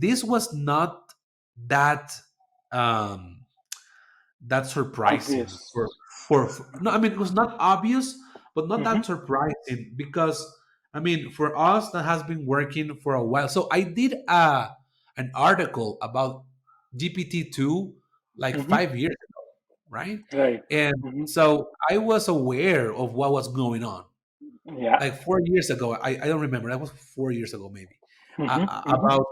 this was not that um, that surprising Obvious. for no, I mean, it was not obvious, but not Mm-hmm. that surprising because I mean, for us that has been working for a while. So I did an article about GPT-2 like Mm-hmm. 5 years ago, right? Right. And Mm-hmm. so I was aware of what was going on Yeah. like 4 years ago. I don't remember. That was 4 years ago, maybe, Mm-hmm. Mm-hmm. about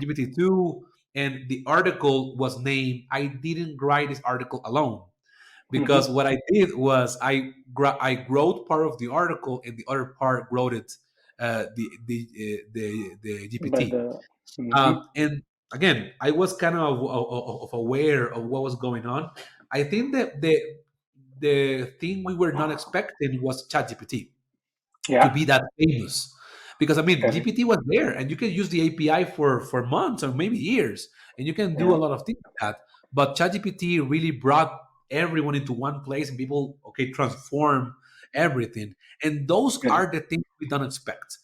GPT-2. And the article was named, I didn't write this article alone Mm-hmm. because what I did was I wrote part of the article and the other part wrote it the By GPT. the. Mm-hmm. And again, I was kind of aware of what was going on. I think that the thing we were not expecting was ChatGPT to Yeah. be that famous. Because I mean, Correct. GPT was there, and you can use the API for months or maybe years, and you can do a Yeah. lot of things with that. But ChatGPT really brought everyone into one place, and people transform everything. And those Correct. are the things we don't expect.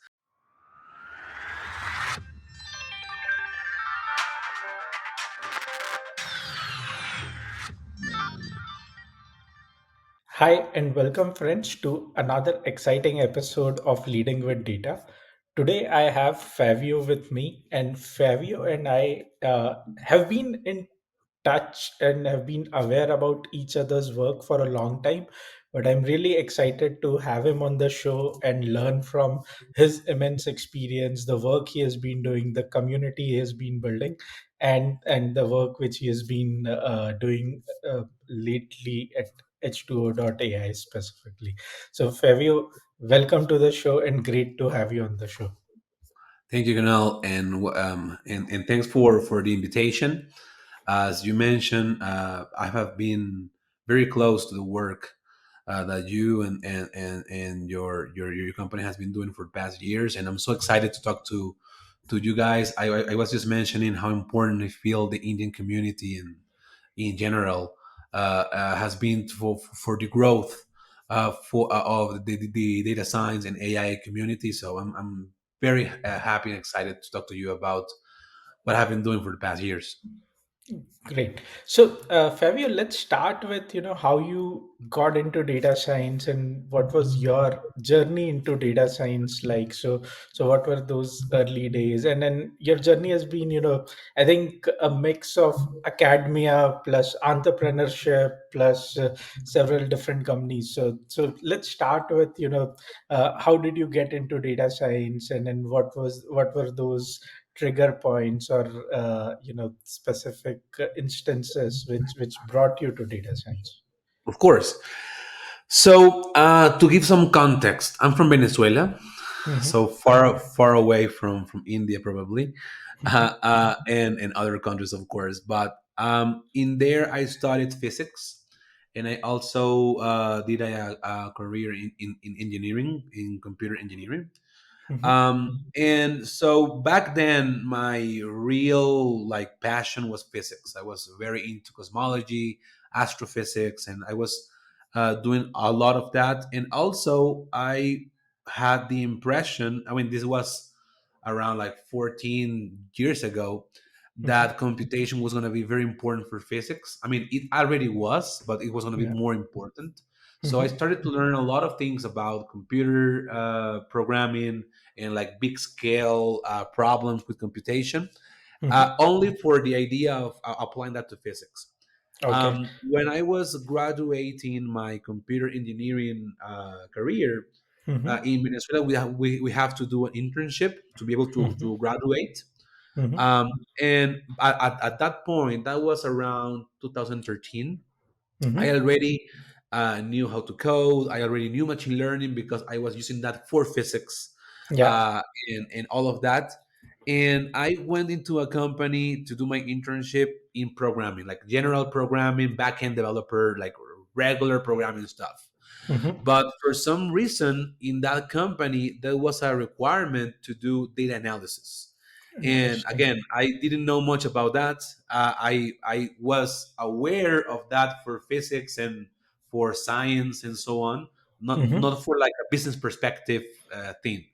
Hi, and welcome, friends, to another exciting episode of Leading with Data. Today, I have Favio with me, and Favio and I have been in touch and have been aware about each other's work for a long time. But I'm really excited to have him on the show and learn from his immense experience, the work he has been doing, the community he has been building, and the work which he has been doing lately at H2O.ai specifically. So, Fabio, welcome to the show and great to have you on the show. Thank you, Canal, and thanks for the invitation. As you mentioned, I have been very close to the work that you and your company has been doing for the past years, and I'm so excited to talk to you guys. I was just mentioning how important I feel the Indian community and in general has been for the growth of the data science and AI community. So I'm very happy and excited to talk to you about what I've been doing for the past years. Great. So, Fabio, let's start with how you got into data science and what was your journey into data science like. So what were those early days? And then your journey has been, I think a mix of academia plus entrepreneurship plus several different companies. So let's start with how did you get into data science, and then what were those trigger points or specific instances which brought you to data science. Of course. So to give some context, I'm from Venezuela, Hmm. so far away from India probably, and other countries of course. But in there, I studied physics, and I also did a career in engineering, in computer engineering. Hmm. And so back then, my real like passion was physics. I was very into cosmology, astrophysics, and I was doing a lot of that. And also, I had the impression, I mean, this was around like 14 years ago, Hmm. that computation was going to be very important for physics. I mean, it already was, but it was going to be Yeah. more important. So I Hmm. started to learn a lot of things about computer programming and like big scale problems with computation, Hmm. only for the idea of applying that to physics. Okay. When I was graduating my computer engineering career Hmm. in Venezuela, we have to do an internship to be able to Hmm. graduate. Hmm. And at that point, that was around 2013. I Hmm. already knew how to code. I already knew machine learning because I was using that for physics Yeah. and all of that. And I went into a company to do my internship in programming, like general programming, backend developer, like regular programming stuff. Hmm. But for some reason, in that company, there was a requirement to do data analysis. And Interesting. again, I didn't know much about that. I was aware of that for physics and for science and so on, Hmm. not for like a business perspective thing.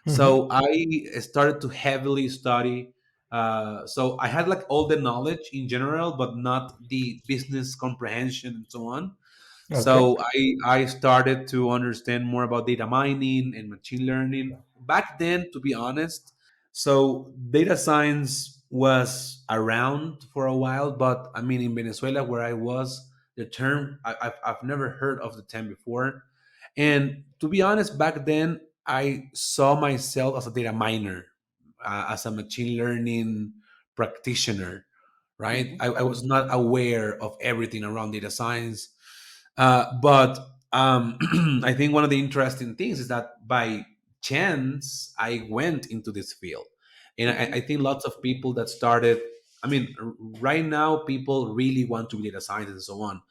Hmm. So I started to heavily study. So I had like all the knowledge in general, but not the business comprehension and so on. Okay. So I started to understand more about data mining and machine learning back then, to be honest. So data science was around for a while, but I mean, in Venezuela, where I was, the term I've never heard of the term before. And to be honest, back then I saw myself as a data miner, as a machine learning practitioner, right? Mhm. I was not aware of everything around data science. But I think one of the interesting things is that by chance, I went into this field. And Mhm. I think lots of people that started, I mean, right now, people really want to be data scientists and so on.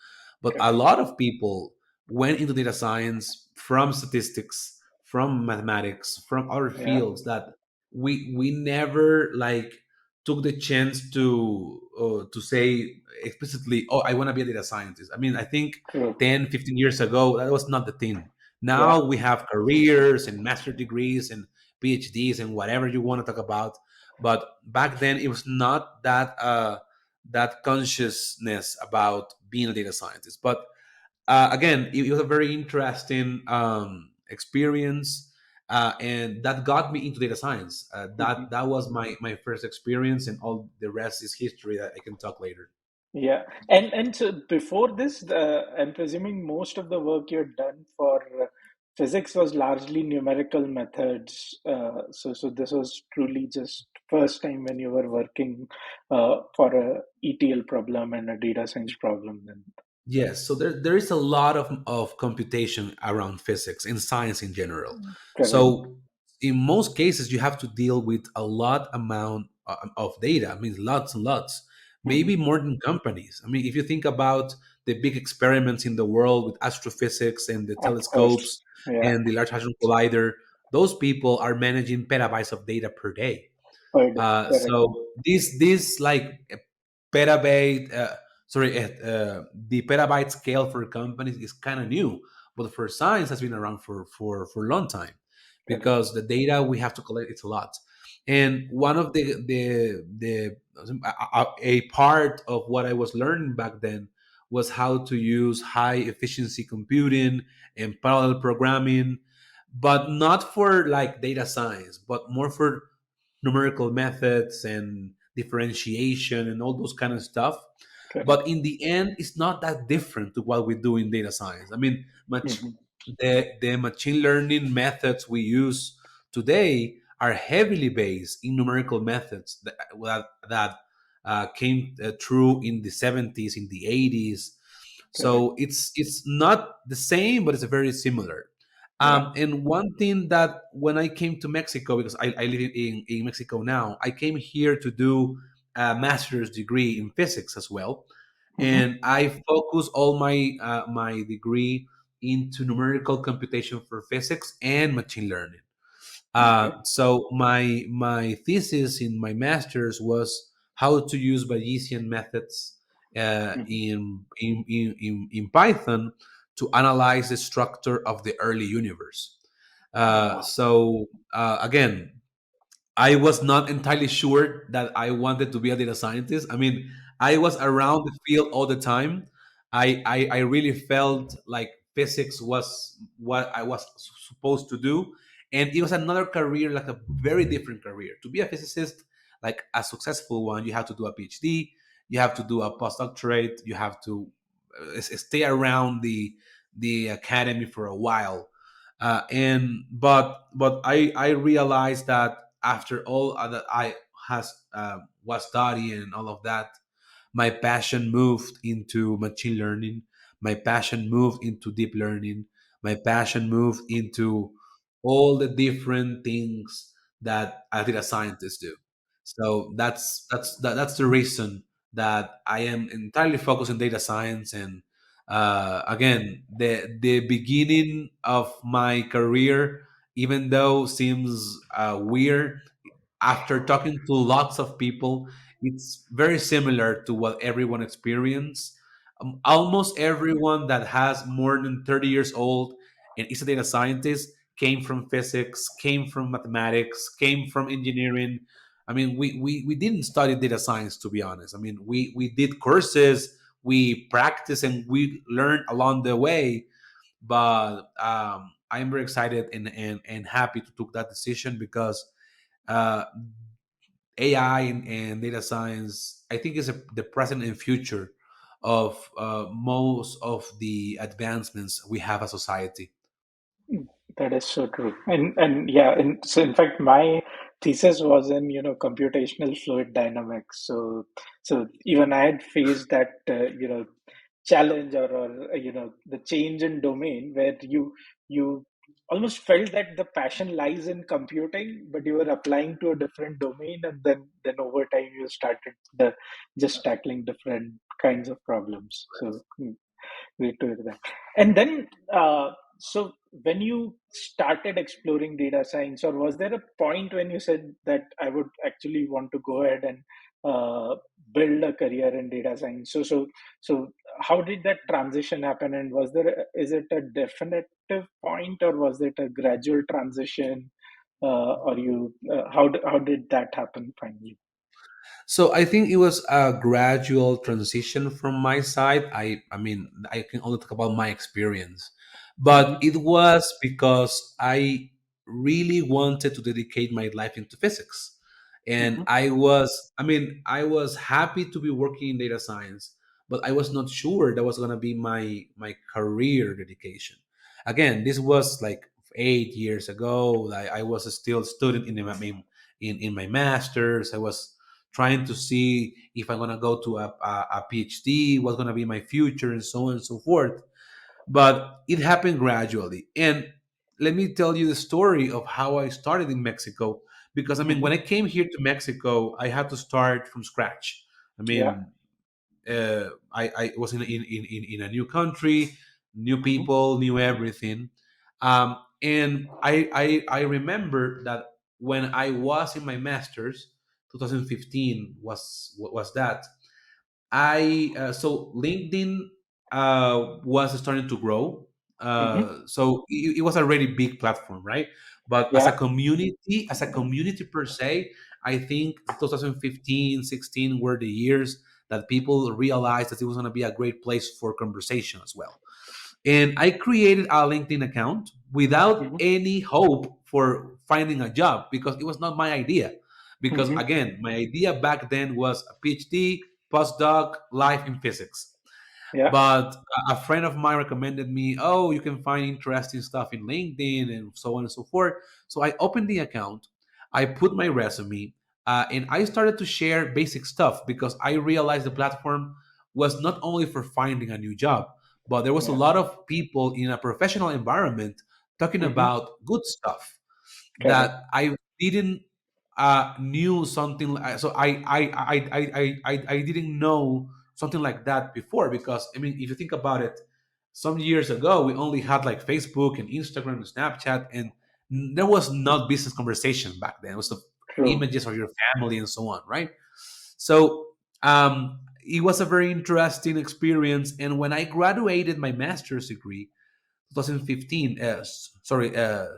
But a Correct. lot of people went into data science from statistics, from mathematics, from other Yeah. fields that we never like took the chance to say explicitly, oh, I want to be a data scientist. I mean, I think True. 10, 15 years ago, that was not the thing. Yeah. Now we have careers and master degrees and PhDs and whatever you want to talk about. But back then, it was not that consciousness about being a data scientist. But again, it was a very interesting experience, and that got me into data science. Mhm. That was my first experience, and all the rest is history that I can talk later. Yeah. And so before this, I'm presuming most of the work you've done for physics was largely numerical methods. So this was truly just first time when you were working for a ETL problem and a data science problem. Then Yes, so there is a lot of computation around physics and science in general. correct. So in most cases, you have to deal with a lot amount of data. I mean, lots and lots, maybe Hmm. more than companies. I mean, if you think about the big experiments in the world with astrophysics and the Of course. telescopes Yeah. and the Large Hadron Collider, those people are managing petabytes of data per day. Per day. Correct. So this like petabyte, the petabyte scale for companies is kind of new, but for science has been around for a long time Correct. because the data we have to collect it's a lot. And one of the a part of what I was learning back then was how to use high efficiency computing and parallel programming, but not for like data science, but more for numerical methods and differentiation and all those kind of stuff. But Correct. in the end, it's not that different to what we do in data science. I mean, Hmm. the machine learning methods we use today are heavily based in numerical methods that came true in the 70s, in the 80s. Correct. So it's not the same, but it's very similar. Yeah. And one thing that when I came to Mexico, because I live in Mexico now, I came here to do a master's degree in physics as well, Hmm. and I focus all my degree into numerical computation for physics and machine learning. Okay. So my thesis in my master's was how to use Bayesian methods Hmm. in Python to analyze the structure of the early universe. Wow. Again, I was not entirely sure that I wanted to be a data scientist. I mean, I was around the field all the time. I really felt like physics was what I was supposed to do. And it was another career, like a very different career. To be a physicist, like a successful one, you have to do a PhD, you have to do a postdoctorate, you have to stay around the academy for a while. But I realized that after all that I has was studying and all of that, my passion moved into machine learning. My passion moved into deep learning. My passion moved into all the different things that a data scientist do. So that's the reason that I am entirely focused on data science. And again, the beginning of my career, even though seems weird, after talking to lots of people, it's very similar to what everyone experienced. Almost everyone that has more than 30 years old and is a data scientist came from physics, came from mathematics, came from engineering. I mean, we didn't study data science, to be honest. I mean, we did courses, we practiced, and we learned along the way. But I'm very excited and happy to took that decision because uh, AI and data science, I think, is the present and future of most of the advancements we have as society. That is so true. And yeah, and so in fact my thesis was in, computational fluid dynamics. So even I had faced that challenge, or the change in domain where you almost felt that the passion lies in computing, but you were applying to a different domain, and then over time you started the just tackling different kinds of problems. So great to hear that. And then, so when you started exploring data science, or was there a point when you said that I would actually want to go ahead and build a career in data science? So how did that transition happen? And is it a definitive point, or was it a gradual transition? How did that happen finally? So I think it was a gradual transition from my side. I mean, I can only talk about my experience, but Mm-hmm, it was because I really wanted to dedicate my life into physics. And mm-hmm, I mean, I was happy to be working in data science, but I was not sure that was going to be my career dedication. Again, this was like 8 years ago. I was still student in my master's. I was trying to see if I'm gonna go to a PhD, what's gonna be my future, and so on and so forth. But it happened gradually. And let me tell you the story of how I started in Mexico. Because I mean, mm-hmm. when I came here to Mexico, I had to start from scratch. I Yeah. mean, I was in a new country, new Mm-hmm, people, new everything. And I remember that when I was in my master's, 2015 was that. So LinkedIn was starting to grow. mm-hmm. So it was a really big platform, right? But Yeah. as a community per se, I think 2015, 16 were the years that people realized that it was going to be a great place for conversation as well. And I created a LinkedIn account without Mm-hmm, any hope for finding a job because it was not my idea. Because mm-hmm. again, my idea back then was a PhD, postdoc, life in physics. Yeah. But a friend of mine recommended me, oh, you can find interesting stuff in LinkedIn and so on and so forth. So I opened the account, I put my resume, and I started to share basic stuff because I realized the platform was not only for finding a new job, but there was a Yeah. lot of people in a professional environment talking Mm-hmm. about good stuff Correct. that I didn't knew something. So I didn't know something like that before because I mean, if you think about it, some years ago we only had like Facebook and Instagram and Snapchat, and there was not business conversation back then. It was the True. images of your family and so on, right? So it was a very interesting experience. And when I graduated my master's degree, 2015,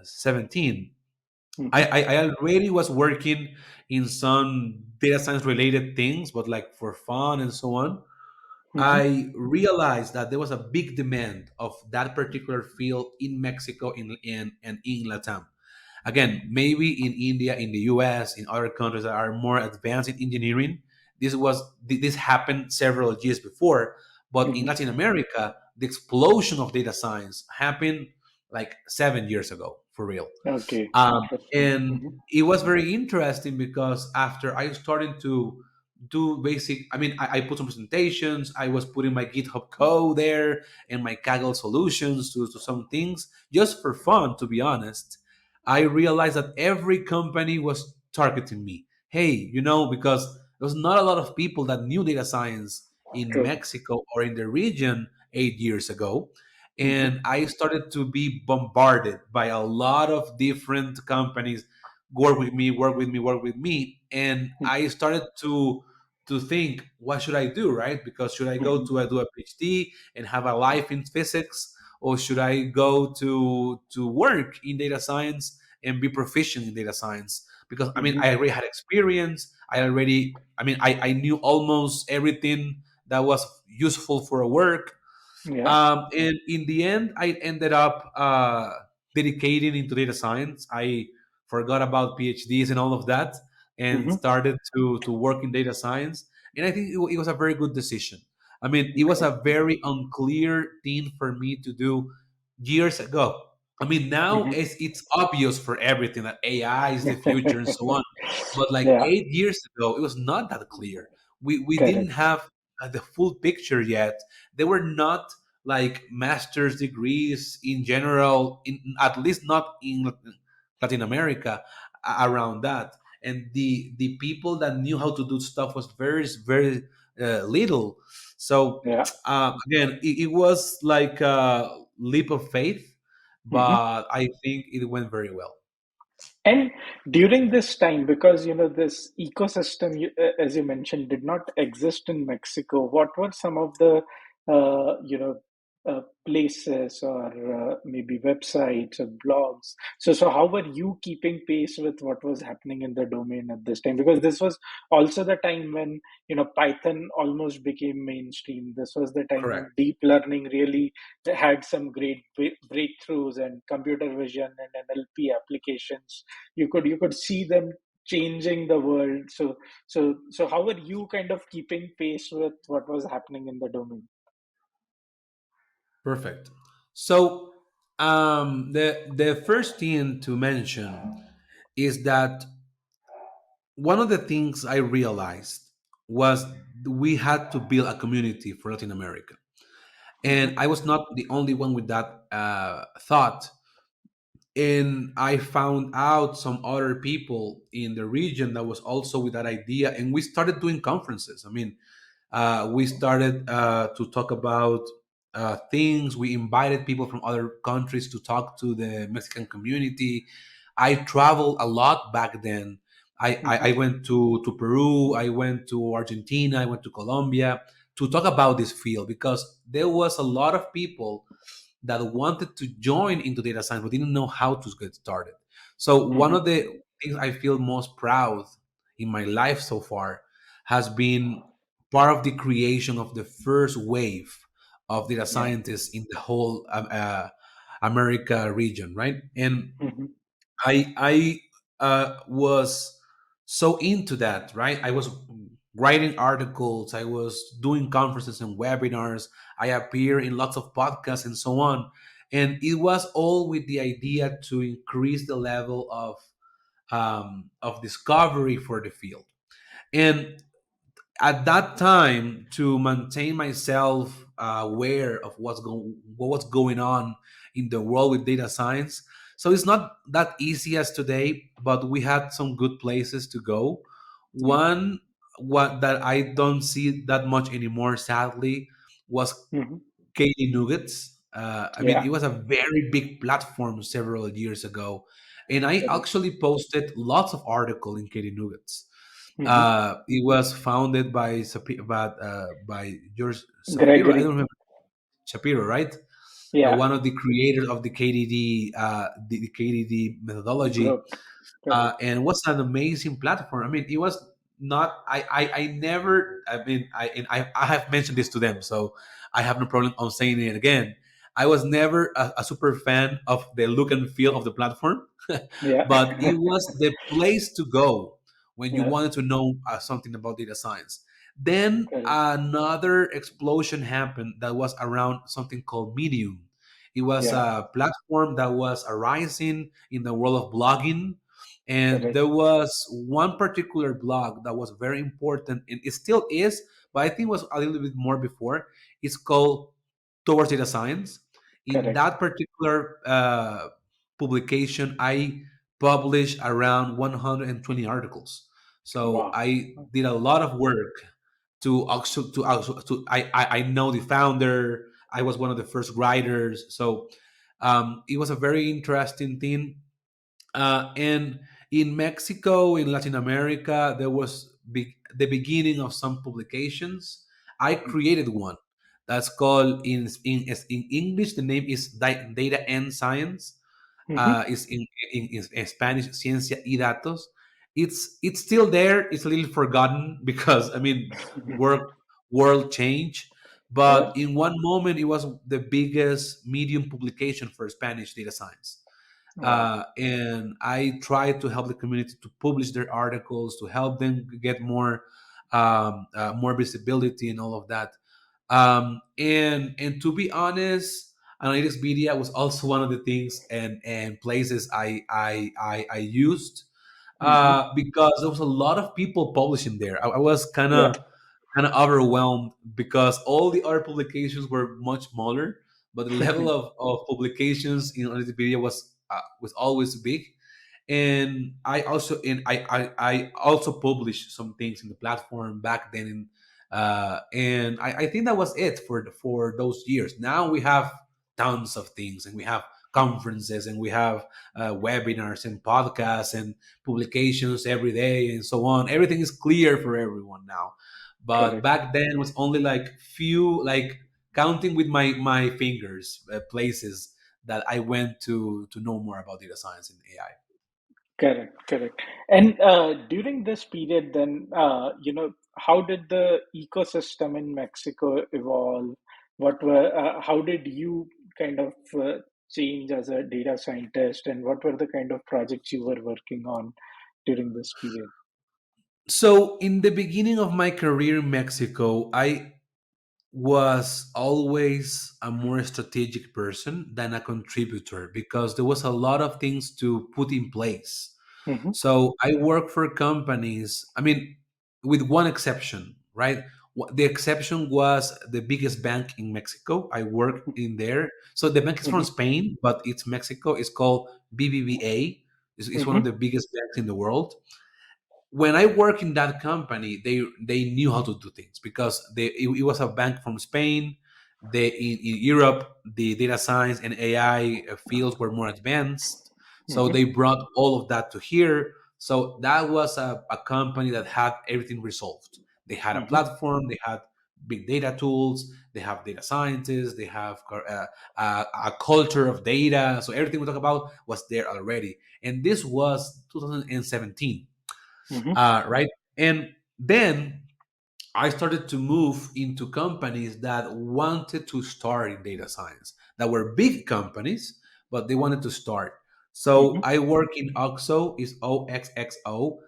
17. Mm-hmm. I already was working in some data science related things, but like for fun and so on. Mm-hmm. I realized that there was a big demand of that particular field in Mexico and in Latam. Again, maybe in India, in the US, in other countries that are more advanced in engineering, this happened several years before. But in Mm-hmm. Latin America, the explosion of data science happened like 7 years ago, for real. Okay. um, Interesting. and Mm-hmm. it was very interesting because after I started to do basic, I mean, I put some presentations, I was putting my GitHub code there and my Kaggle solutions to some things just for fun, to be honest. I realized that every company was targeting me. Hey, because there was not a lot of people that knew data science in True. Mexico or in the region 8 years ago. Mm-hmm. And I started to be bombarded by a lot of different companies. Work with me, work with me, work with me. And I started to think, what should I do, right? Because should I go Mm-hmm. to do a PhD and have a life in physics, or should I go to work in data science and be proficient in data science? because I mean Hmm. I already had experience. I knew almost everything that was useful for a work. Yeah. And in the end, I ended up dedicating into data science. I forgot about PhDs and all of that, and Hmm. started to work in data science. And I think it was a very good decision. I mean, it was Okay. a very unclear thing for me to do years ago. I mean, now Hmm. it's obvious for everything that AI is the future and so on. But like Yeah. 8 years ago, it was not that clear. We didn't Correct. have the full picture yet. There were not like master's degrees in general, in at least not in Latin America, around that. And the people that knew how to do stuff was very little. So Yeah. again, it was like a leap of faith, Hmm. but I think it went very well. And during this time, because this ecosystem, as you mentioned, did not exist in Mexico, what were some of the places or maybe websites or blogs? So how were you keeping pace with what was happening in the domain at this time? Because this was also the time when Python almost became mainstream. This was the time when Correct. deep learning really had some great breakthroughs, and computer vision and NLP applications, you could see them changing the world. So how are you kind of keeping pace with what was happening in the domain? Perfect. So the first thing to mention is that one of the things I realized was we had to build a community for Latin America. And Hmm. I was not the only one with that thought. And I found out some other people in the region that was also with that idea. And we started doing conferences. I mean, we started to talk about things. We invited people from other countries to talk to the Mexican community. I traveled a lot back then. I Hmm. went to Peru, I went to Argentina, I went to Colombia to talk about this field because there was a lot of people that wanted to join into data science but didn't know how to get started. So one Hmm. of the things I feel most proud in my life so far has been part of the creation of the first wave of data Yeah. scientists in the whole America region, right? And Hmm. I was so into that, right? I was writing articles, I was doing conferences and webinars, I appear in lots of podcasts and so on. And it was all with the idea to increase the level of discovery for the field. And at that time, to maintain myself aware of what was going on in the world with data science, so it's not that easy as today, but we had some good places to go. Yeah. One, what that I don't see that much anymore, sadly, was Hmm. Katie Nuggets. I mean, Yeah. it was a very big platform several years ago, and I Correct. actually posted lots of article in Katie Nuggets. Hmm. It was founded by George Shapiro. I Gregory. don't remember Shapiro, right? Yeah. One of the creators of the KDD, the KDD methodology, Group. Correct. and was an amazing platform. I mean, it was not. I never. I mean, I have mentioned this to them, so I have no problem on saying it again. I was never a super fan of the look and feel of the platform, Yeah. but it was the place to go when you Yeah. wanted to know something about data science. Then Correct. another explosion happened that was around something called Medium. It was Yeah. a platform that was arising in the world of blogging, and Correct. there was one particular blog that was very important, and it still is, but I think it was a little bit more before. It's called Towards Data Science. In Correct. that particular publication, I published around 120 articles. So Wow. I did a lot of work to I know the founder. I was one of the first writers. So it was a very interesting thing. And in Mexico, in Latin America, there was the beginning of some publications. I Hmm. created one that's called in English. The name is Data and Science. Hmm. Is in Spanish Ciencia y Datos, It's still there. It's a little forgotten because I mean, world change. Yeah. But in one moment, it was the biggest medium publication for Spanish data science, Wow. and I tried to help the community to publish their articles, to help them get more visibility and all of that. And to be honest, analytics media was also one of the things and places I used, Hmm. because there was a lot of people publishing there. I was Yeah. kind of overwhelmed because all the other publications were much smaller, but the level of publications in analytics media was always big. And I also published some things in the platform back then, and I think that was it for those years. Now we have tons of things, and we have conferences, and we have webinars and podcasts and publications every day and so on. Everything is clear for everyone now, but Correct. back then it was only like few, like counting with my fingers, places that I went to know more about data science and AI. Correct, correct. And during this period, then, how did the ecosystem in Mexico evolve? How did you kind of change as a data scientist, and what were the kind of projects you were working on during this period? So in the beginning of my career in Mexico, I was always a more strategic person than a contributor because there was a lot of things to put in place. Mm-hmm, So I work for companies, I mean, with one exception, right? The exception was the biggest bank in Mexico. I worked in there. So the bank is from mm-hmm, Spain, but it's Mexico. It's called BBVA. It's one of mm-hmm, the biggest banks in the world. When I work in that company, they knew how to do things because it was a bank from Spain. In Europe, the data science and AI fields were more advanced, so mm-hmm, they brought all of that to here. So that was a company that had everything resolved. They had a mm-hmm, platform, they had big data tools, they have data scientists, they have a culture of data. So everything we talk about was there already, and this was 2017, mm-hmm, right? And then I started to move into companies that wanted to start in data science, that were big companies, but they wanted to start. So mm-hmm, I work in OXXO, is OXXO.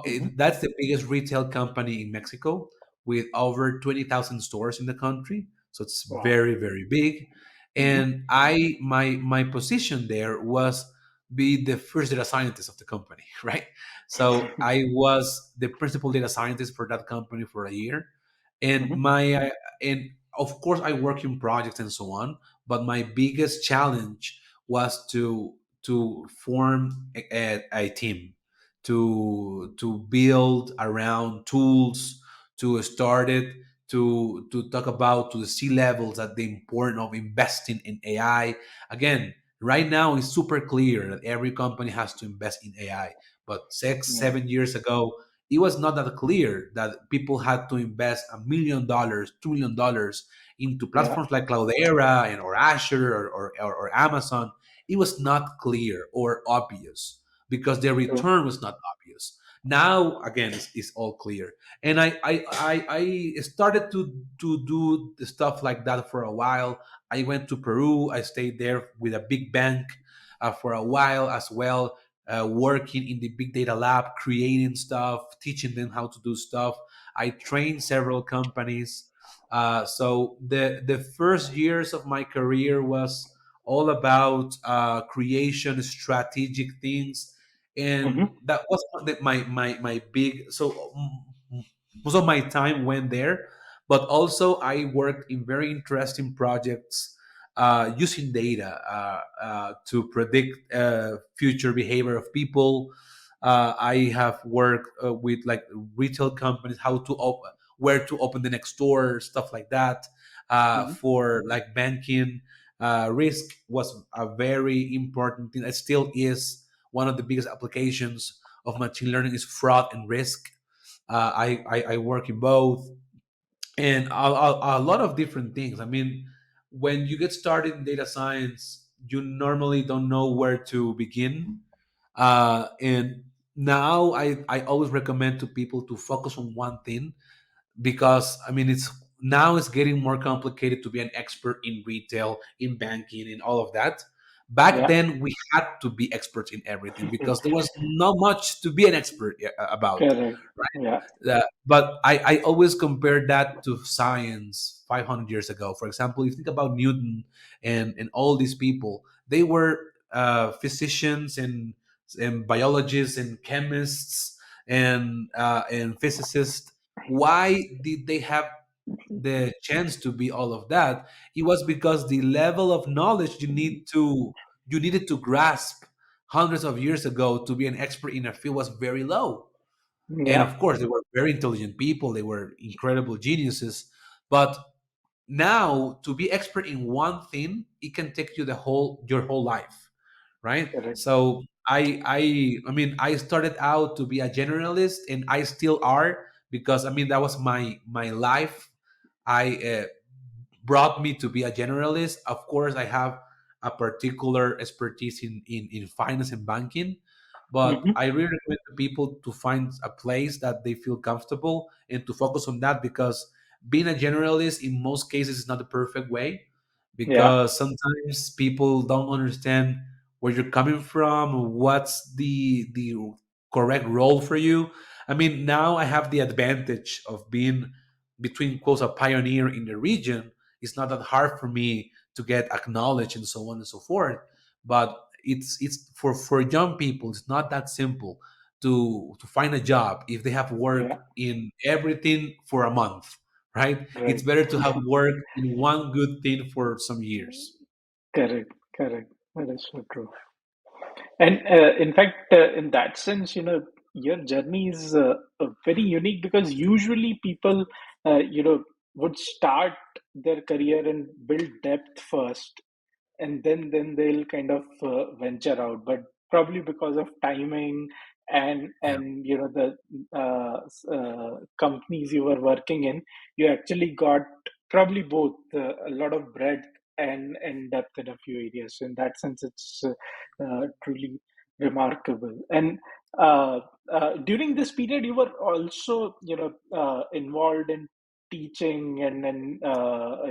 mm-hmm. That's the biggest retail company in Mexico with over 20,000 stores in the country. So it's Wow. very, very big. Mm-hmm, And my position there was be the first data scientist of the company, right? So I was the principal data scientist for that company for a year, and mm-hmm, and of course I work in projects and so on. But my biggest challenge was to form a team, to build around tools, to start it, to talk about to the C levels that the importance of investing in AI. Again, right now it's super clear that every company has to invest in AI, but six, yeah, 7 years ago, it was not that clear that people had to invest $1 million, $2 million into yeah, platforms like Cloudera and or Azure or Amazon. It was not clear or obvious because the true. return was not obvious. Now again, it's all clear, and I started to do the stuff like that for a while. I went to Peru. I stayed there with a big bank for a while as well, working in the big data lab, creating stuff, teaching them how to do stuff. I trained several companies. So the first years of my career was all about creation, strategic things, and Mm-hmm, that was my big. So most of my time went there, but also I worked in very interesting projects using data to predict future behavior of people. I have worked with like retail companies, how to open, where to open the next store, stuff like that. mm-hmm, For like banking, risk was a very important thing. It still is one of the biggest applications of machine learning is fraud and risk. I work in both, and a lot of different things. I mean, when you get started in data science, you normally don't know where to begin, and now I always recommend to people to focus on one thing, because I mean it's now it's getting more complicated to be an expert in retail, in banking, in all of that. Back Yeah. then we had to be experts in everything because there was not much to be an expert about. Correct. Yeah. But I always compare that to science 500 years ago. For example, you think about Newton and all these people, they were physicians and biologists and chemists and physicists. Why did they have the chance to be all of that? It was because the level of knowledge you needed to grasp hundreds of years ago to be an expert in a field was very low. And Yeah. of course, they were very intelligent people, they were incredible geniuses. But now, to be expert in one thing, it can take you the whole your whole life, right? Correct. So I mean, I started out to be a generalist, and I still are, because I mean that was my life. I brought me to be a generalist. Of course, I have a particular expertise in finance and banking, but Hmm. I really recommend to people to find a place that they feel comfortable and to focus on that, because being a generalist in most cases is not the perfect way, Yeah. because sometimes people don't understand where you're coming from, what's the correct role for you. I mean, now I have the advantage of being, between quotes, a pioneer in the region. It's not that hard for me to get acknowledged and so on and so forth. But it's for young people, it's not that simple to find a job if they have Yeah. work in everything for a month, right? It's Right. better to have work in one good thing for some years. Correct. Correct. That is so true. And in fact, in that sense, your journey is very unique because usually people, would start their career and build depth first, and then they'll kind of venture out. But probably because of timing Yeah. and the companies you were working in, you actually got probably both a lot of breadth and depth in a few areas. So in that sense, it's truly remarkable. And during this period, you were also involved in teaching, and then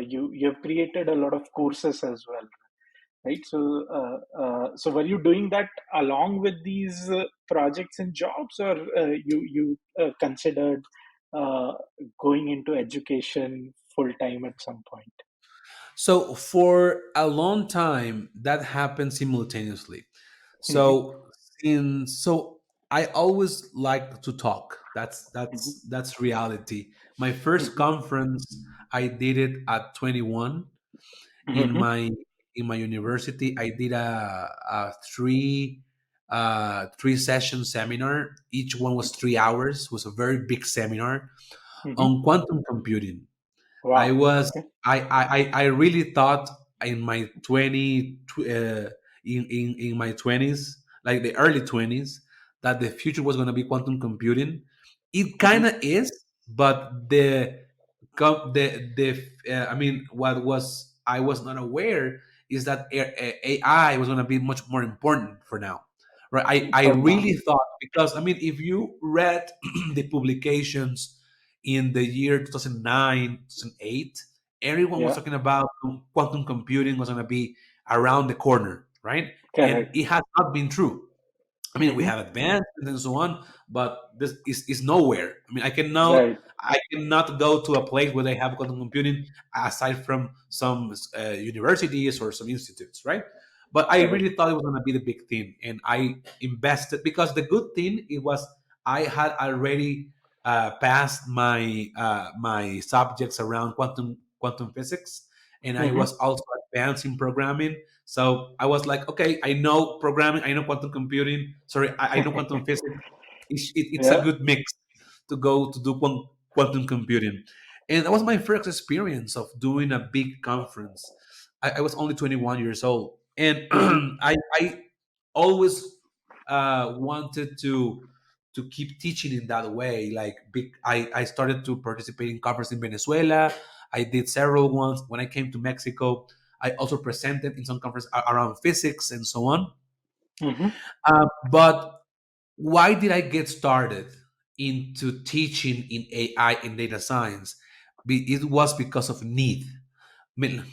you've created a lot of courses as well, right? So were you doing that along with these projects and jobs, or you considered uh, going into education full time at some point? So for a long time, that happened simultaneously. Hmm. So I always like to talk. Hmm. That's reality. My first conference, I did it at 21 in Hmm. my university. I did a three session seminar. Each one was 3 hours. It was a very big seminar Hmm. on quantum computing. I Wow. was Okay. I really thought in my in my 20s, like the early 20s, that the future was going to be quantum computing. It kind Hmm. of is, but I mean, what was I was not aware is that AI was going to be much more important for now. Right? I For now. really thought, because I mean, if you read the publications in the year 2009, 2008, everyone was Yeah. talking about quantum computing was going to be around the corner, right? And Correct. it has not been true. I mean, we Hmm. have advanced and so on, but this is nowhere. I mean, Right. I cannot go to a place where they have quantum computing aside from some universities or some institutes, right? But I Correct. really thought it was going to be the big thing, and I invested, because the good thing it was I had already passed my subjects around quantum physics, and I Hmm. was also advanced in programming. So I was like, okay, I know programming, I know quantum computing. Sorry, I know quantum physics. It's a Yeah. good mix to go to do quantum computing. And that was my first experience of doing a big conference. I was only 21 years old. And Hmm. I always wanted to keep teaching in that way. Like I started to participate in conferences in Venezuela. I did several ones. When I came to Mexico, I also presented in some conference around physics and so on. Hmm. But why did I get started into teaching in AI and data science? It was because of need. I mean,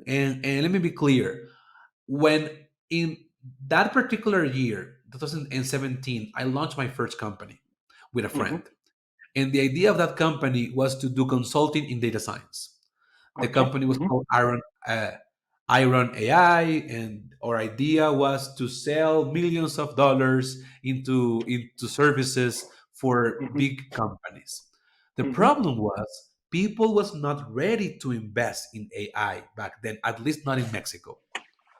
and let me be clear. When in that particular year, 2017, I launched my first company with a Mm-hmm. friend. And the idea of that company was to do consulting in data science. The Okay. company was Mm-hmm. called Iron AI, and our idea was to sell millions of dollars into services for Mm-hmm. big companies. The Mm-hmm. problem was people was not ready to invest in AI back then, at least not in Mexico.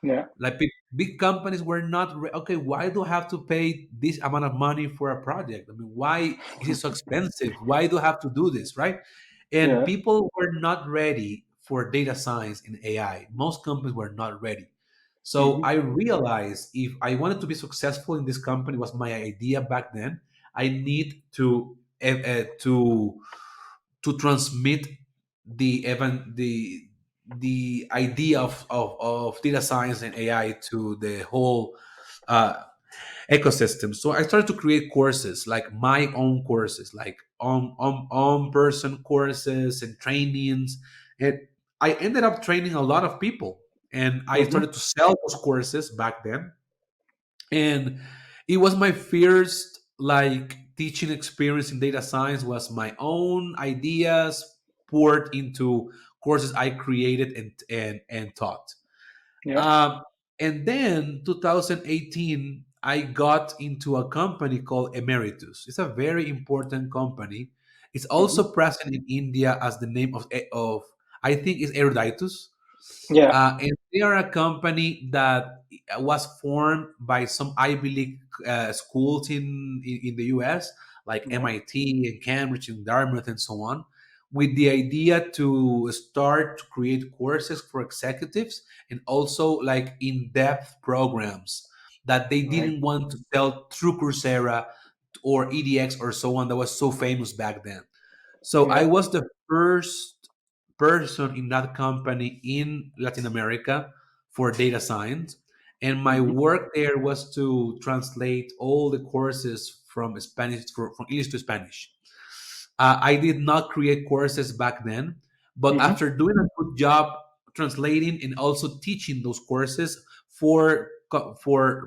Yeah. Like big companies were not okay. Why do I have to pay this amount of money for a project? I mean, why is it so expensive? Why do I have to do this, right? And Yeah. people were not ready for data science and AI. Most companies were not ready. So Mm-hmm. I realized if I wanted to be successful in this company, was my idea back then. I need to transmit the idea of data science and AI to the whole uh, ecosystem. So I started to create courses, like my own courses, like on person courses and trainings. And I ended up training a lot of people, and I Mm-hmm. started to sell those courses back then. And it was my first like teaching experience in data science. Was my own ideas poured into courses I created and taught. Yeah. um, and then 2018, I got into a company called Emeritus. It's a very important company. It's Mm-hmm. also present in India as the name of I think is Eruditus. Yeah. And they are a company that was formed by some Ivy League schools in the US, like Yeah. MIT and Cambridge and Dartmouth and so on, with the idea to start to create courses for executives and also like in-depth programs that they Right. didn't want to sell through Coursera or EDX or so on that was so famous back then. So I Yeah. was the first person in that company in Latin America for data science. And my Mm-hmm. work there was to translate all the courses from Spanish, from English to Spanish. I did not create courses back then, but Mm-hmm. after doing a good job translating and also teaching those courses for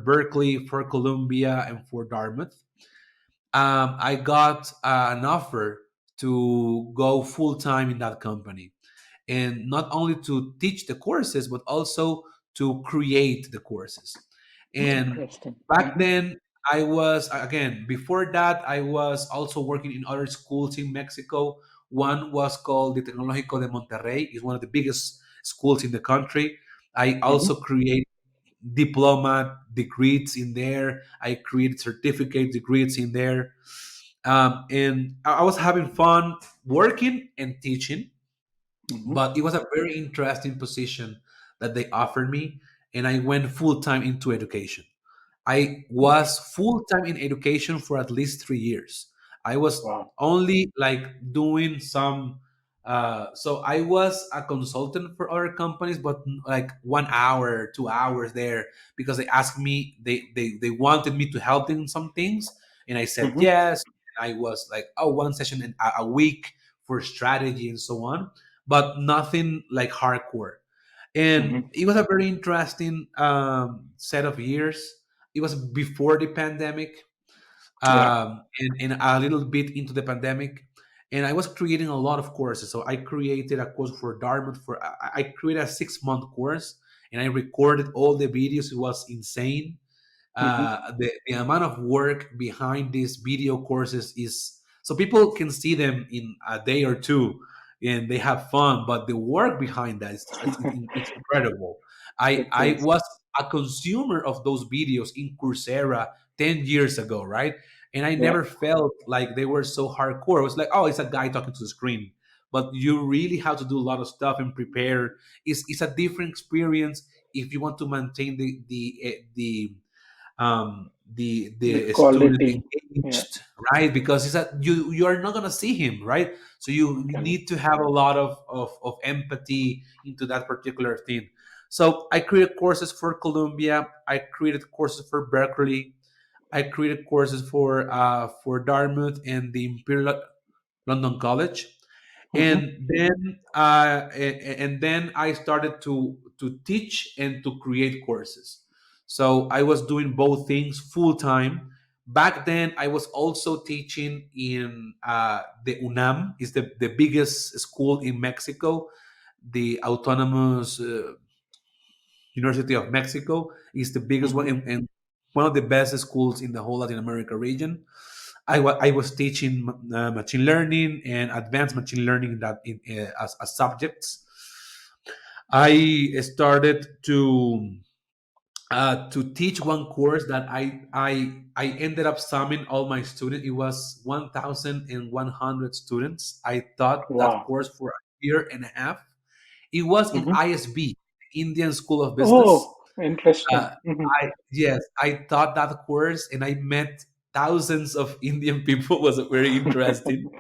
Berkeley, for Columbia, and for Dartmouth, I got an offer to go full time in that company, and not only to teach the courses but also to create the courses. And Interesting. back Mm-hmm. then, I was, again, before that, I was also working in other schools in Mexico. One was called the Tecnológico de Monterrey. It's one of the biggest schools in the country. I Mm-hmm. also create diploma degrees in there. I created certificate degrees in there. And I was having fun working and teaching, Mm-hmm. but it was a very interesting position that they offered me, and I went full time into education. I Right. was full time in education for at least 3 years. I was Wow. only like doing some. So I was a consultant for other companies, but like 1 hour, 2 hours there, because they asked me, they wanted me to help them in some things, and I said Mm-hmm. yes. I was like, oh, one session a week for strategy and so on, but nothing like hardcore. And Mm-hmm. it was a very interesting set of years. It was before the pandemic, Yeah. and a little bit into the pandemic. And I was creating a lot of courses. So I created a course for Dartmouth. I created a 6 month course, and I recorded all the videos. It was insane. Mm-hmm. The amount of work behind these video courses is so people can see them in a day or two and they have fun, but the work behind that it's incredible. I It I is. was a consumer of those videos in Coursera 10 years ago, right? And I Yeah. never felt like they were so hardcore. It was like, oh, it's a guy talking to the screen, but you really have to do a lot of stuff and prepare. It's a different experience if you want to maintain The the student quality. Yeah. engaged, right? Because it's that you are not gonna see him, right? So you Correct. need to have a lot of empathy into that particular thing. So I created courses for Columbia. I created courses for Berkeley. I created courses for Dartmouth and the Imperial London College, Mm-hmm. and then I started to teach and to create courses. So I was doing both things full time. Back then, I was also teaching in the UNAM, is the biggest school in Mexico, the autonomous University of Mexico is the biggest one, Mm-hmm. and one of the best schools in the whole Latin America region. I was teaching machine learning and advanced machine learning as subjects. I started to teach one course that I ended up summing all my students. It was 1,100 students. I taught that Wow. course for a year and a half. It was in Mm-hmm. ISB, Indian School of Oh, Business. interesting. Uh, Mm-hmm. I taught that course, and I met thousands of Indian people. It was very interesting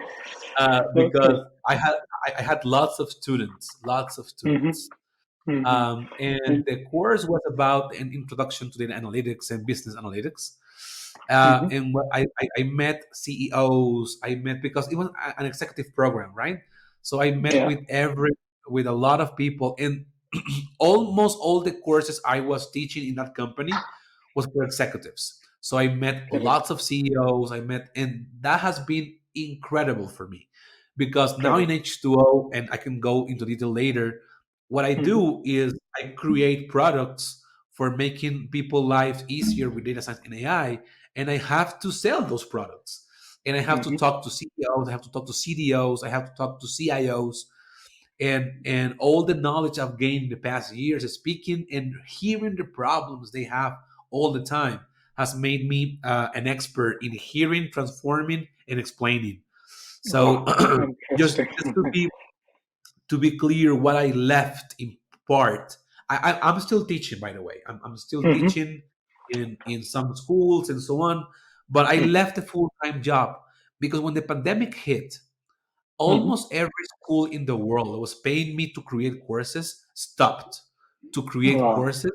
because Okay. I had lots of students, lots of Mm-hmm. students. Mm-hmm. And the course was about an introduction to data analytics and business analytics. Mm-hmm. And what I met CEOs, I met because it was an executive program, right? So I met Yeah. with a lot of people, and almost all the courses I was teaching in that company was for executives. So I met Correct. lots of CEOs. And that has been incredible for me because now in Correct. H2O, and I can go into detail later, what I Mm-hmm. do is I create products for making people lives easier with data science and AI, and I have to sell those products. And I have to Mm-hmm. talk to CEOs, I have to talk to CDOs, I have to talk to CIOs, and all the knowledge I've gained in the past years, speaking and hearing the problems they have all the time, has made me an expert in hearing, transforming, and explaining. So Wow. Interesting. just to be clear, what I left in part, I'm still teaching, by the way. I'm still Mm-hmm. teaching in some schools and so on, but I Mm-hmm. left a full time job because when the pandemic hit, Mm-hmm. almost every school in the world that was paying me to create courses stopped to create Wow. courses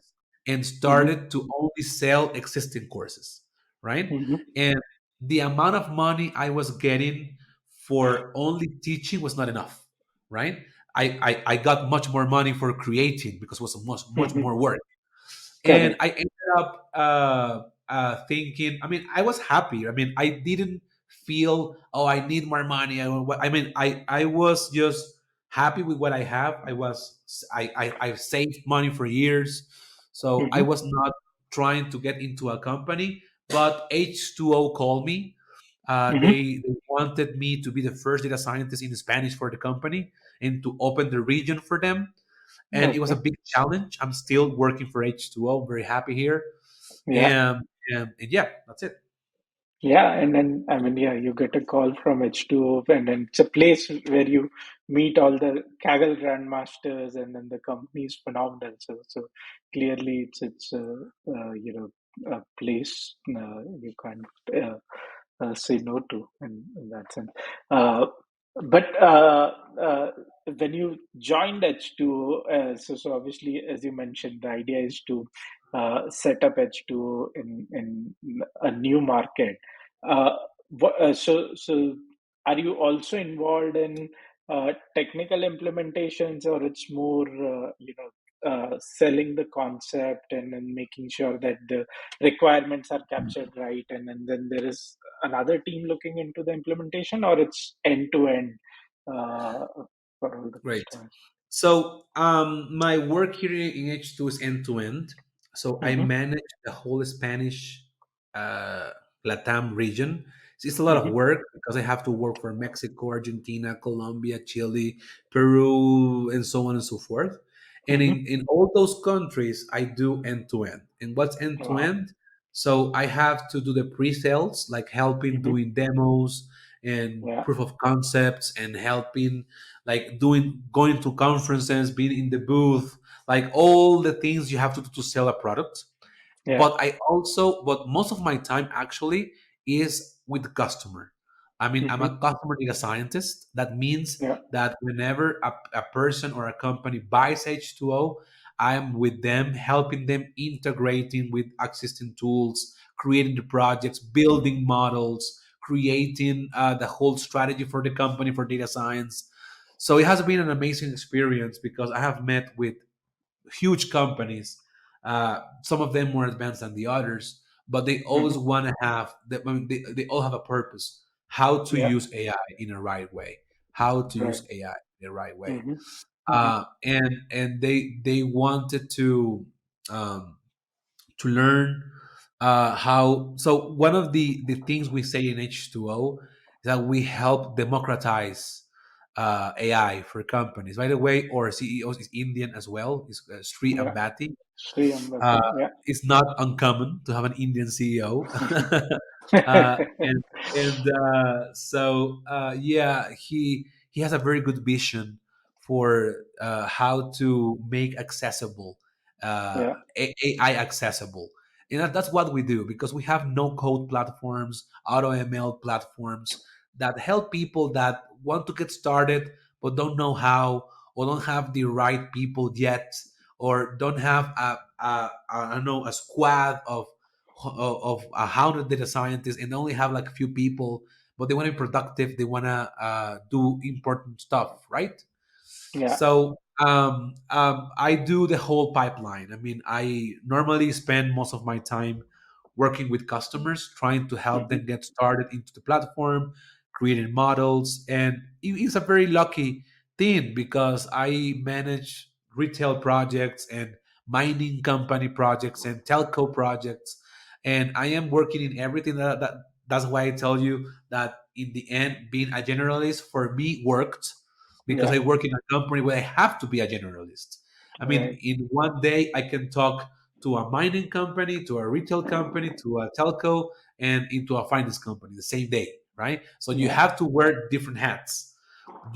and Mm-hmm. started to only sell existing courses, right? Mm-hmm. And the amount of money I was getting for only teaching was not enough, right? I got much more money for creating because it was much Mm-hmm. more work, and Correct. I ended up thinking. I mean, I was happy. I mean, I didn't feel, oh, I need more money. I mean, I was just happy with what I have. I saved money for years, so I Mm-hmm. was not trying to get into a company. But H2O called me. Mm-hmm. They wanted me to be the first data scientist in Spanish for the company and to open the region for them, and it was a Okay. big challenge. I'm still working for H2O. Very happy here, Yeah. and yeah, that's it. Yeah, and then I mean, yeah, you get a call from H2O, and then it's a place where you meet all the Kaggle grandmasters, and then the company is phenomenal. So clearly, you know, a place you can't say no to in that sense. Uh, but when you joined H2O, so obviously, as you mentioned, the idea is to set up H2O in a new market. Uh, so are you also involved in technical implementations, or it's more selling the concept and then making sure that the requirements are captured right, and then there is another team looking into the implementation, or it's end to end for all the Great. customers? So my work here in H2 is end to end. So I Mm-hmm. manage the whole Spanish uh, Latam region. It's a lot of Mm-hmm. work because I have to work for Mexico, Argentina, Colombia, Chile, Peru, and so on and so forth. And Mm-hmm. in all those countries, I do end to end. And what's end to Wow. end? So I have to do the pre-sales, like helping Mm-hmm. doing demos and Yeah. proof of concepts, and helping like doing going to conferences, being in the booth, like all the things you have to do to sell a product. Yeah. But most of my time actually is with the customer. I mean, I'm Mm-hmm. a customer data scientist. That means Yeah. that whenever a person or a company buys H2O, I'm with them, helping them integrating with existing tools, creating the projects, building models, creating the whole strategy for the company for data science. So it has been an amazing experience because I have met with huge companies. Some of them more advanced than the others, but they always Hmm. want to have that. I mean, they all have a purpose: how to Yeah. use AI in the right way, how to Right. use AI in the right way, Hmm. Hmm. and they wanted um, to learn how. So one of the things we say in H2O is that we help democratize AI for companies. By the way, our CEO is Indian as well. Is Sri Yeah. Ambati. Sri Uh, Ambati. Yeah. it's not uncommon to have an Indian CEO. And yeah, he has a very good vision for how to make accessible Yeah. AI accessible. And that's what we do because we have no code platforms, auto ML platforms that help people that want to get started but don't know how, or don't have the right people yet, or don't have I don't know, a squad of 100 data scientists and only have like a few people, but they want to be productive. They want to do important stuff, right? Yeah. So I do the whole pipeline. I mean, I normally spend most of my time working with customers, trying to help Hmm. them get started into the platform, creating models. And it's a very lucky thing because I manage retail projects and mining company projects and telco projects. And I am working in everything that's why I tell you that in the end, being a generalist for me worked because Yeah. I work in a company where I have to be a generalist. I mean, Right. in one day, I can talk to a mining company, to a retail company, to a telco, and into a finance company the same day, right? So you Yeah. have to wear different hats.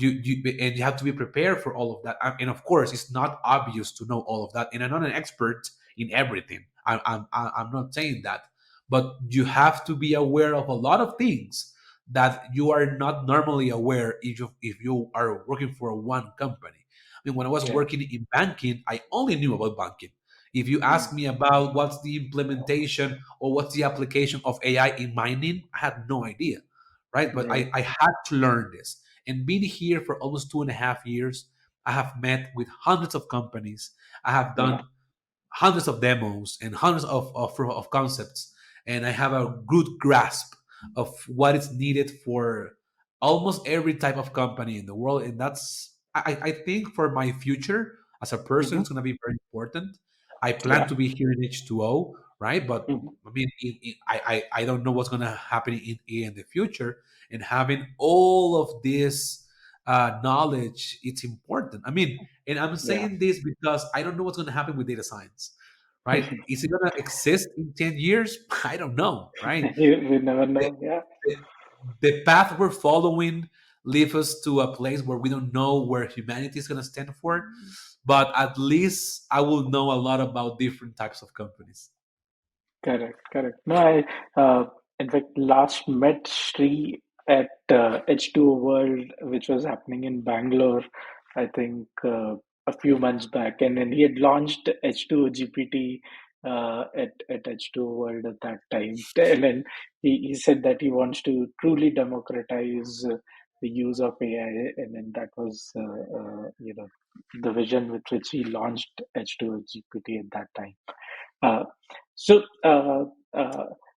And you have to be prepared for all of that. And of course, it's not obvious to know all of that. And I'm not an expert in everything. I'm not saying that, but you have to be aware of a lot of things that you are not normally aware if you are working for one company. I mean, when I was Yeah. working in banking, I only knew about banking. If you ask me about what's the implementation or what's the application of AI in mining, I had no idea, right? But Right. I had to learn this. And being here for almost 2.5 years, I have met with hundreds of companies. I have Yeah. done hundreds of demos and hundreds of proof of concepts, and I have a good grasp of what is needed for almost every type of company in the world. And that's I think for my future as a person, Hmm. it's going to be very important. I plan Yeah. to be here in H2O, right? But Hmm. I mean, I don't know what's going to happen in the future, and having all of this knowledge, it's important. I mean, and I'm Yeah. saying this because I don't know what's going to happen with data science, right? Is it going to exist in 10 years? I don't know, right? We never The, know. Yeah. the, the path we're following leads us to a place where we don't know where humanity is going to stand for. But at least I will know a lot about different types of companies. Correct, correct. No, in fact, last met Sri at H2O World, which was happening in Bangalore, I think a few months back. And then he had launched H2O GPT at H2O World at that time. And then he said that he wants to truly democratize the use of AI. And then that was, the vision with which he launched H2O GPT at that time. Uh, so, uh,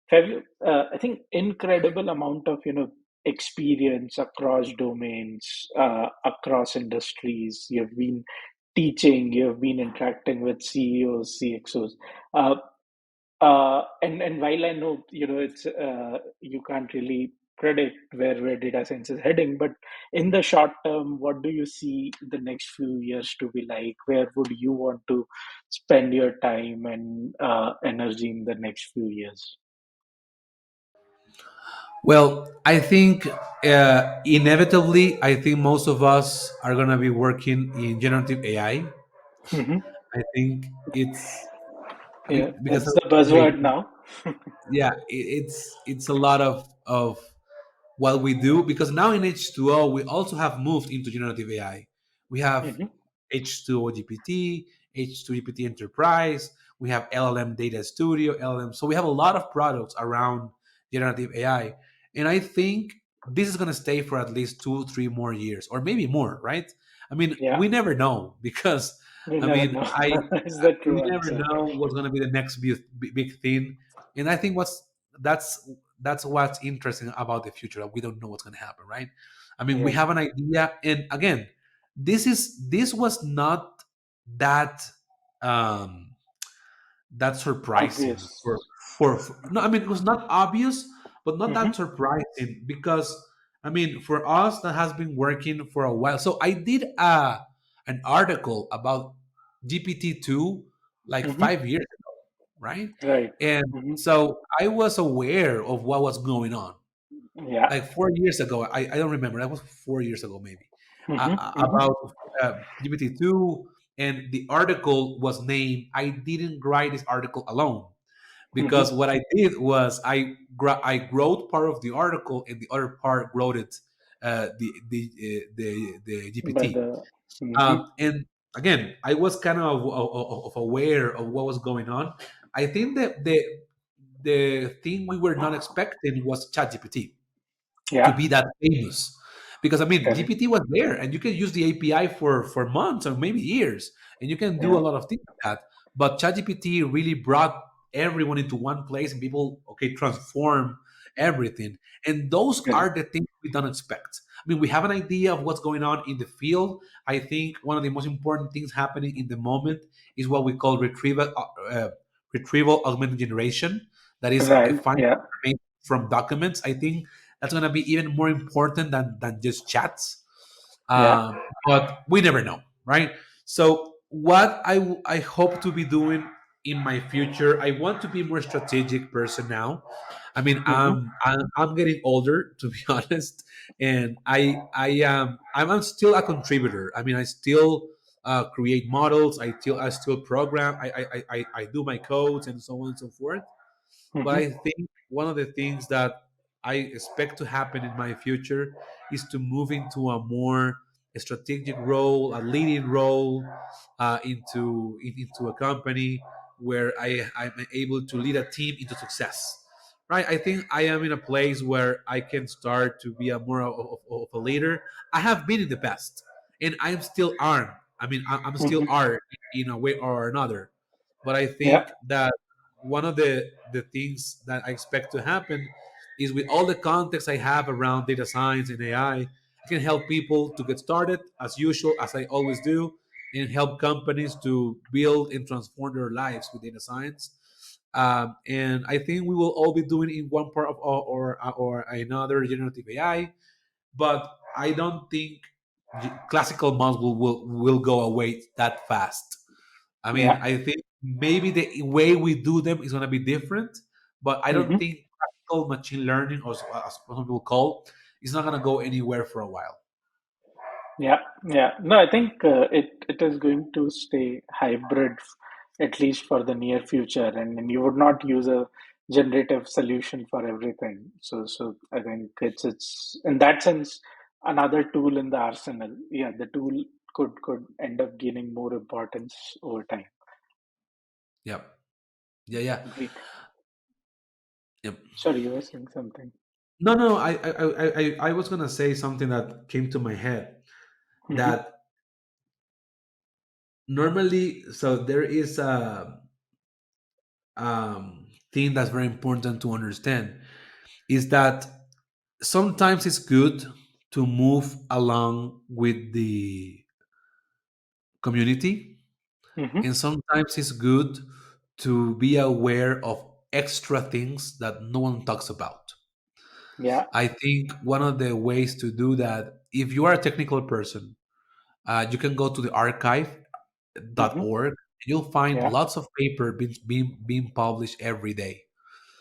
Fabio, I think incredible amount of experience across domains, across industries. You've been teaching, you've been interacting with CEOs, CXOs. Uh, and while I know it's you can't really predict where data science is heading, but in the short term, what do you see the next few years to be like? Where would you want to spend your time and energy in the next few years? Well, I think inevitably, I think most of us are going to be working in generative AI. Hmm. I think it's Yeah, because it's the hey, buzzword now. yeah, it's a lot of what we do because now in H2O we also have moved into generative AI. We have Hmm. H2O GPT, H2GPT Enterprise, we have LLM Data Studio, LLM. So we have a lot of products around generative AI. And I think this is going to stay for at least 2, 3 more years, or maybe more, right? I mean, Yeah. we never know because, We I never mean, know. Is the we true never answer. know what's going to be the next big thing. And I think that's that's what's interesting about the future. That we don't know what's going to happen, right? I mean, we Yeah. have an idea, and again, this was not that um that surprising Obvious. for no, I mean, it was not obvious, but not Mm-hmm. that surprising because, I mean, for us that has been working for a while. So I did an article about GPT-2 like Mm-hmm. 5 years, right? Right. And Mm-hmm. so I was aware of what was going on. Yeah. Like 4 years ago, I don't remember. That was 4 years ago, maybe, Mm-hmm. Mm-hmm. about GPT-2. And the article was named, I didn't write this article alone, because Mm-hmm. what I did was I wrote part of the article, and the other part wrote it, the By GPT. the. Mm-hmm. And again, I was kind of aware of what was going on. I think that the thing we were not expecting was ChatGPT to Yeah. be that famous, because I mean, Correct. GPT was there and you can use the API for months or maybe years, and you can do a Yeah. lot of things with that. But ChatGPT really brought everyone into one place, and people, okay, transform everything. And those Correct. are the things we don't expect. I mean, we have an idea of what's going on in the field. I think one of the most important things happening in the moment is what we call retrieval augmented generation, that is Right. finding Yeah. information from documents. I think that's going to be even more important than just chats. Yeah. But we never know, right? So what I hope to be doing in my future, I want to be more strategic person now. I mean, Mm-hmm. I'm getting older, to be honest, and I'm still a contributor. I mean, I still create models. I still program. I do my codes and so on and so forth. But I Mm-hmm. think one of the things that I expect to happen in my future is to move into a more strategic role, a leading role, into a company where I'm able to lead a team into success. Right? I think I am in a place where I can start to be a more of a leader. I have been in the past, and I'm still are. I mean, I'm still Mm-hmm. are in a way or another. But I Yeah. think that one of the things that I expect to happen is, with all the context I have around data science and AI, I can help people to get started as usual, as I always do, and help companies to build and transform their lives with data science. And I think we will all be doing in one part of or another generative AI, but I don't think classical models will go away that fast. I mean, Yeah. I think maybe the way we do them is going to be different, but I don't Mm-hmm. think practical machine learning, or as some people call, is not going to go anywhere for a while. Yeah, yeah. No, I think it is going to stay hybrid, at least for the near future, and you would not use a generative solution for everything. So I think it's in that sense another tool in the arsenal. Yeah, the tool could end up gaining more importance over time. Yep. Yeah. Yeah. Agreed. Yep. Sorry, you were saying something. No, no. I was gonna say something that came to my head, Mm-hmm. that normally, so there is a thing that's very important to understand, is that sometimes it's good to move along with the community, Mm-hmm. and sometimes it's good to be aware of extra things that no one talks about. Yeah. I think one of the ways to do that, if you are a technical person, you can go to the Mm-hmm. archive.org. You'll find Yeah. lots of paper being published every day.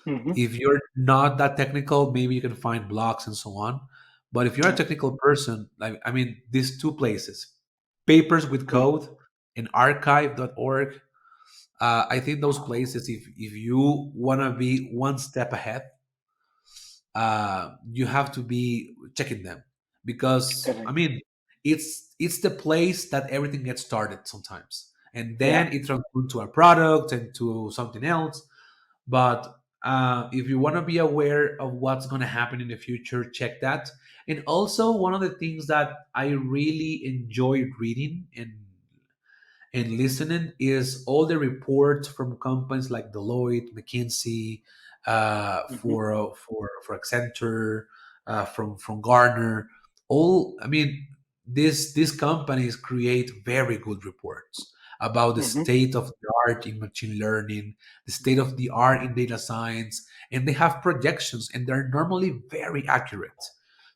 Mm-hmm. If you're not that technical, maybe you can find blogs and so on. But if you're a Yeah. technical person, like, I mean, these two places, papers with Yeah. code and archive.org, I think those places, if you want to be one step ahead, you have to be checking them, because I Correct. mean, it's the place that everything gets started sometimes, and Yeah. then it transforms to a product and to something else. But if you want to be aware of what's going to happen in the future, check that. And also, one of the things that I really enjoy reading and listening is all the reports from companies like Deloitte, McKinsey, Hmm. for Accenture, from Gartner. All I mean, these companies create very good reports about the Hmm. state of the art in machine learning, the state of the art in data science, and they have projections, and they're normally very accurate.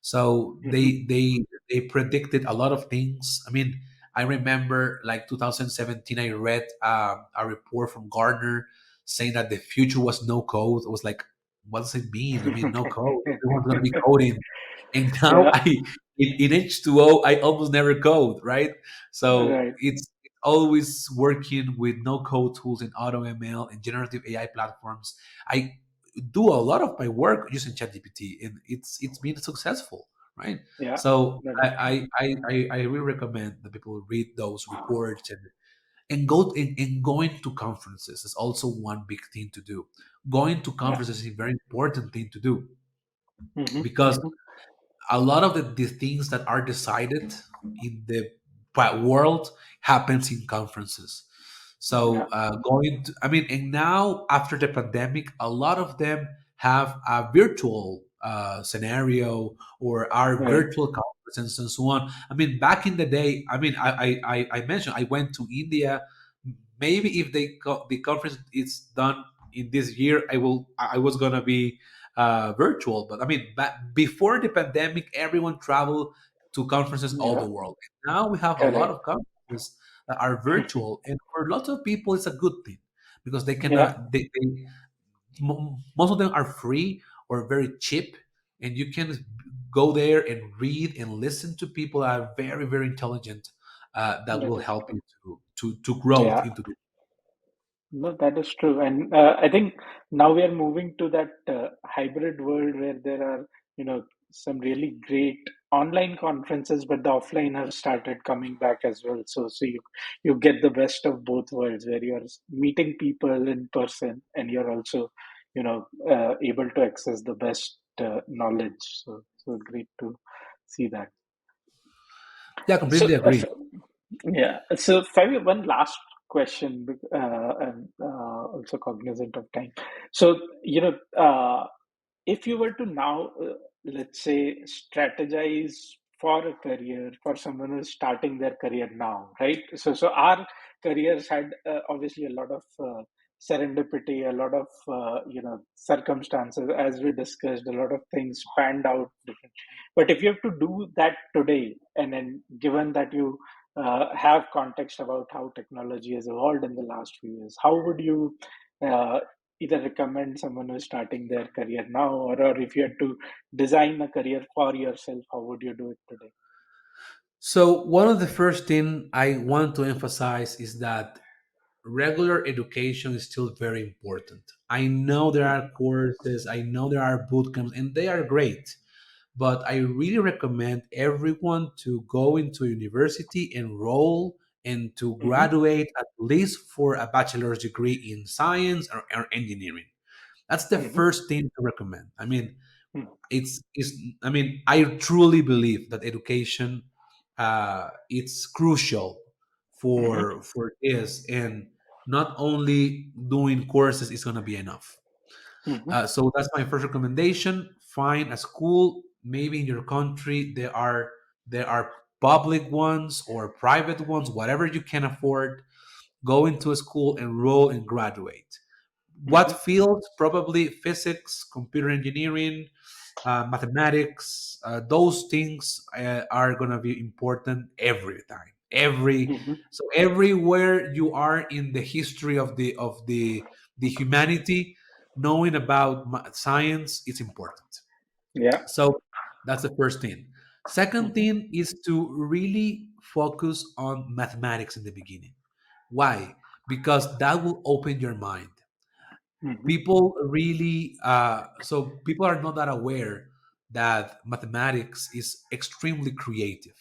So Hmm. they predicted a lot of things. I mean, I remember like 2017, I read a report from Gardner saying that the future was no code. I was like, what does it mean? I mean, no code. Everyone's going to be coding. And now Yeah. in H2O, I almost never code, right? So Right. it's always working with no code tools and auto ML and generative AI platforms. I do a lot of my work using ChatGPT, and it's been successful, right? Yeah. So That is true. I really recommend that people read those reports and going to conferences is also one big thing to do. Going to Yeah. conferences is a very important thing to do Hmm. because Hmm. a lot of the things that are decided in the world happens in conferences. Yeah. So going to, I mean, and now after the pandemic, a lot of them have a virtual scenario or are Right. virtual conferences and so on. I mean, back in the day, I mean, I mentioned I went to India. Maybe if the conference is done in this year, I was gonna be virtual. But I mean, before the pandemic, everyone traveled to conferences all Yeah. the world. Now we have a lot Correct. of conferences that are virtual, and for lots of people, it's a good thing because they Yeah. cannot. Most of them are free or very cheap, and you can go there and read and listen to people that are very very intelligent. That That will is help true. you to grow Yeah. into the. No, that is true. And I think now we are moving to that hybrid world where there are, some really great online conferences, but the offline have started coming back as well. So you get the best of both worlds where you're meeting people in person and you're also, able to access the best knowledge. So great to see that. Yeah, So, completely agree. yeah. So, Fabio, one last question, and also cognizant of time. So, if you were to now, let's say, strategize for a career for someone who's starting their career now, right? So our careers had obviously a lot of serendipity, a lot of circumstances, as we discussed, a lot of things panned out different. But if you have to do that today, and then given that you have context about how technology has evolved in the last few years, how would you uh, either recommend someone who's starting their career now, or if you had to design a career for yourself, how would you do it today? So one of the first thing I want to emphasize is that regular education is still very important. I know there Mhm. are courses, I know there are boot camps, and they are great. But I really recommend everyone to go into university, enroll, and to Mhm. graduate at least for a bachelor's degree in science or engineering. That's the Mhm. first thing to recommend. I mean, Mhm. it's I mean, I truly believe that education it's crucial Mhm. for this, and not only doing courses is going to be enough. Mhm. So that's my first recommendation. Find a school. Maybe in your country there are public ones or private ones, whatever you can afford. Go into a school, enroll, and graduate. What Mhm. fields? Probably physics, computer engineering, mathematics. Those things are gonna be important every time. Mhm. So everywhere you are in the history of the humanity, knowing about science is important. Yeah. So that's the first thing. Second Mhm. thing is to really focus on mathematics in the beginning. Why? Because that will open your mind. Mhm. People really so people are not that aware that mathematics is extremely creative.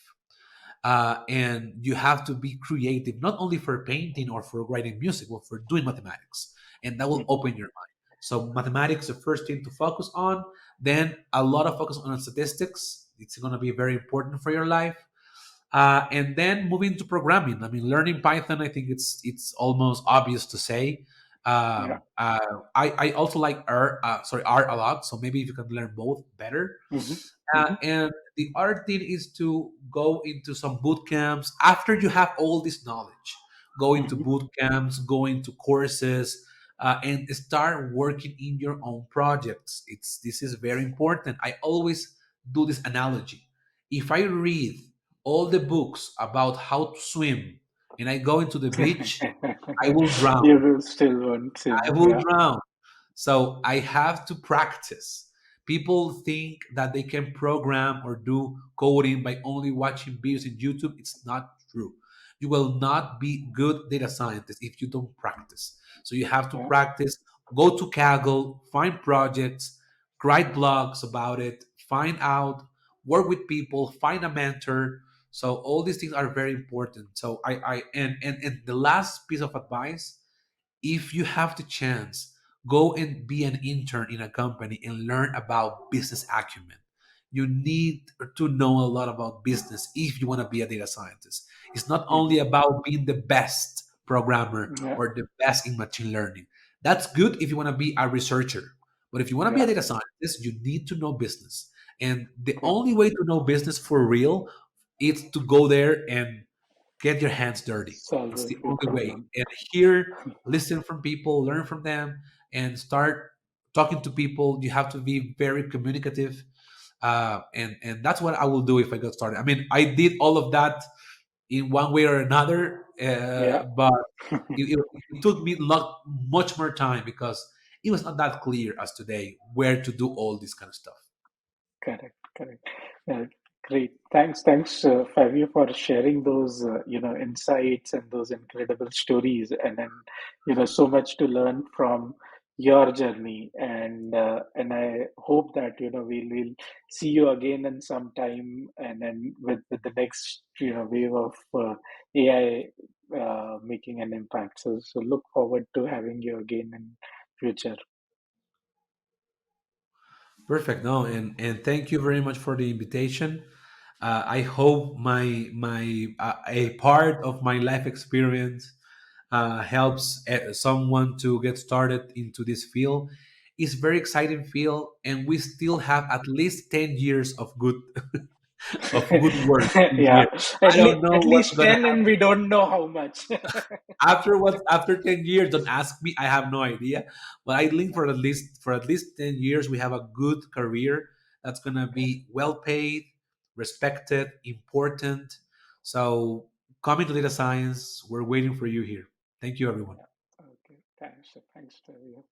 and you have to be creative, not only for painting or for writing music, but for doing mathematics, and that will Mhm. open your mind. So mathematics is the first thing to focus on. Then a lot of focus on statistics. It's going to be very important for your life. And then moving to programming. I mean, learning Python. I think it's almost obvious to say. Yeah. I also like art a lot. So maybe if you can learn both, better. Hmm. Hmm. And the other thing is to go into some boot camps after you have all this knowledge. Go into Hmm. boot camps, go into courses, and start working in your own projects. This is very important. I always do this analogy. If I read all the books about how to swim and I go into the beach, I will drown. You will still want I to, will yeah. drown. So I have to practice. People think that they can program or do coding by only watching videos in YouTube. It's not true. You will not be good data scientist if you don't practice. So you have to Yeah. practice. Go to Kaggle, find projects, write blogs about it, find out, work with people, find a mentor. So all these things are very important. So and the last piece of advice, if you have the chance, go and be an intern in a company and learn about business acumen. You need to know a lot about business if you want to be a data scientist. It's not Hmm. only about being the best programmer Yeah. or the best in machine learning. That's good if you want to be a researcher. But if you want to be a Yeah. data scientist, you need to know business. And the Correct. only way to know business for real is to go there and get your hands dirty. Solve It's a the few only way. problems. And hear, listen from people, learn from them, and start talking to people. You have to be very communicative, and that's what I will do if I got started. I mean, I did all of that in one way or another, Yeah. but it took me much more time because it was not that clear as today where to do all this kind of stuff. Correct, correct. Great. Thanks, Fabio, for sharing those, insights and those incredible stories, and then, so much to learn from your journey. And I hope that we'll see you again in some time, and then with the next wave of AI making an impact. So look forward to having you again in future. Perfect. No, and thank you very much for the invitation. I hope my a part of my life experience helps someone to get started into this field. It's very exciting field, and we still have at least 10 years of good work in Yeah, here. I don't know at what's least gonna 10, and we don't know how much. after 10 years. Don't ask me, I have no idea, but I think for at least 10 years we have a good career that's going to be well paid, respected, important. So coming to data science, we're waiting for you here. Thank you, everyone. Yeah. Okay. Thanks. Thanks to you.